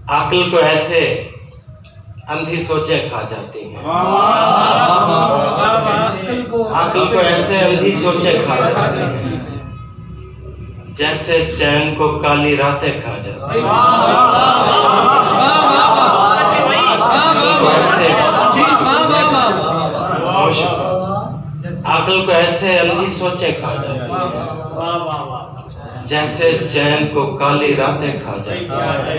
अक्ल को ऐसे अंधी सोचें खा जाती हैं। अक्ल को ऐसे अंधी सोचें खा जाती हैं जैसे चैन को काली रातें खा जाती हैं। अक्ल को ऐसे अंधी सोचें खा जाती हैं जैसे चैन को काली रातें खा जाती हैं।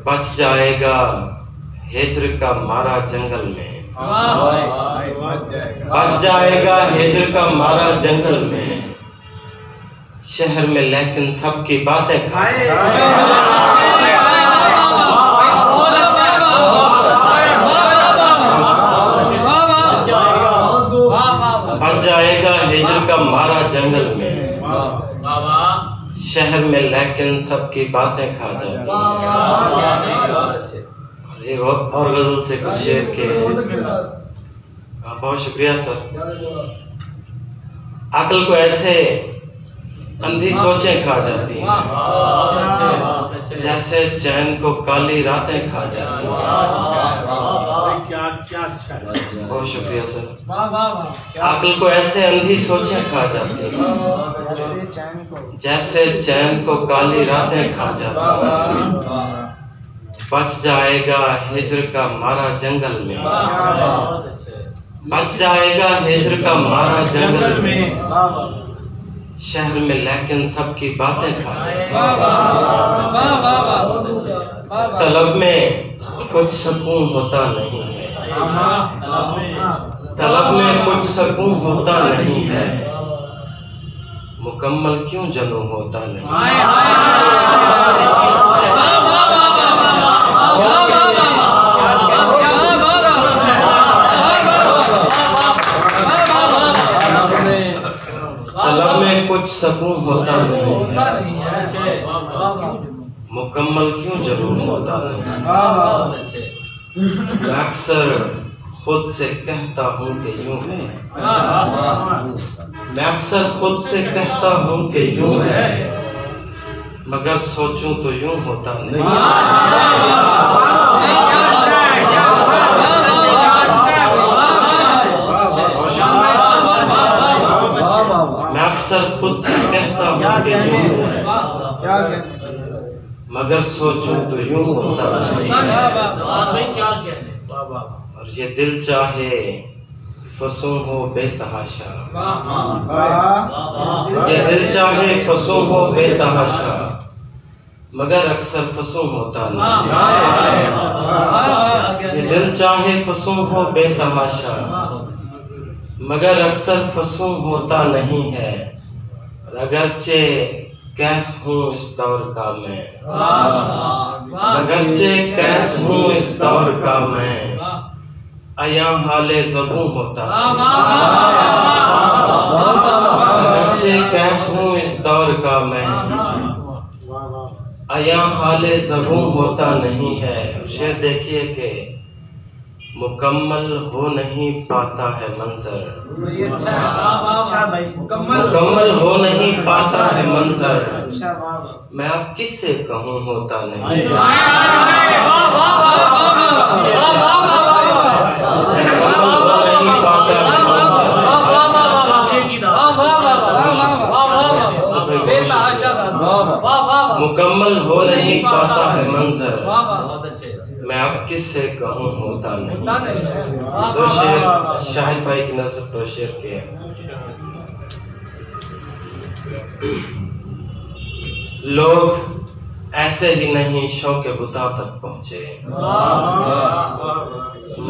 बच जाएगा हिज्र का मारा जंगल में, बच जाएगा हिज्र का मारा जंगल में, शहर में लेकिन सबकी बातें खा बच जाएगा हिज्र का मारा जंगल में, शहर में लेकिन सबकी बातें खा जाती हैं। एक और गजल से कुछ शेर के। बहुत शुक्रिया सर। अक्ल को ऐसे अंधी सोचें खा जाती हैं जैसे चैन को काली रातें खा जाती हैं। बहुत शुक्रिया सर। अक्ल को ऐसे अंधी सोचें खा जाती हैं जैसे चैन को काली रातें खा जाती हैं। बच जाएगा हिज्र का मारा जंगल में, बच जाएगा हिज्र का मारा जंगल में, शहर में लेकिन सबकी बातें खा जाती हैं। तलब में कुछ सुकून होता नहीं है, तलब में कुछ सुकून होता नहीं है, मुकम्मल क्यों जनू होता नहीं। तलब में कुछ सुकून होता नहीं है, मुकम्मल क्यों जरूर होता नहीं। मैं अक्सर खुद से कहता हूँ कि यूं है, मैं अक्सर खुद से कहता हूँ कि यूं है, मगर सोचूं तो यूं होता नहीं। मैं अक्सर खुद से कहता हूँ कि यूं है, मगर सोचूं तो यूं होता नहीं। और ये दिल चाहे फंसूं हो बेतहाशा, ये दिल चाहे फंसूं हो बेतहाशा, मगर अक्सर फंसूं होता नहीं। ये दिल चाहे फंसूं हो बेतहाशा, मगर अक्सर फंसूं होता नहीं है। अगरचे कैस हूँ इस दौर का मैं, अगरचे कैस हूँ इस दौर का मैं, अया हाले ज़बूं होता। अगरचे कैस हूँ इस दौर का मैं, अया हाले ज़बूं होता नहीं है। शेर देखिए कि मुकम्मल हो नहीं पाता है मंजर, मुकम्मल हो नहीं पाता है मंजर, मैं अब किससे कहूँ होता नहीं। मुकम्मल हो नहीं पाता है मंजर, मैं अब किससे कहूँ होता नहीं। दो शेर शाहिद भाई की नज़र, दो शेर के। लोग ऐसे ही नहीं शौक़ बुता तक पहुँचे,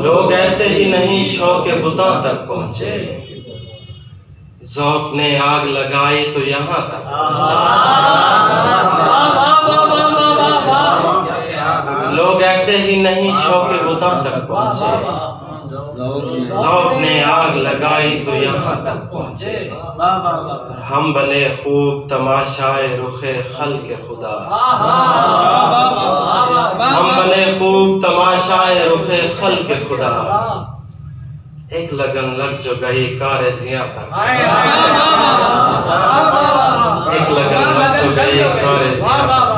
लोग ऐसे ही नहीं शौक़ बुता तक पहुँचे, ज़ौक़ ने आग लगाई तो यहाँ तक। लोग ऐसे ही नहीं शौक़ बुता तक पहुँचे, ज़ौक़ ने आग लगाई तो यहाँ तक पहुँचे। हम बने खूब तमाशाए रुखे खल्क़ खुदा, हम बने खूब तमाशाए रुखे खल्क़ खुदा, एक लगन लग जो गई कार ज़ियां तक, एक लगन लग जो गई कार ज़ियां तक।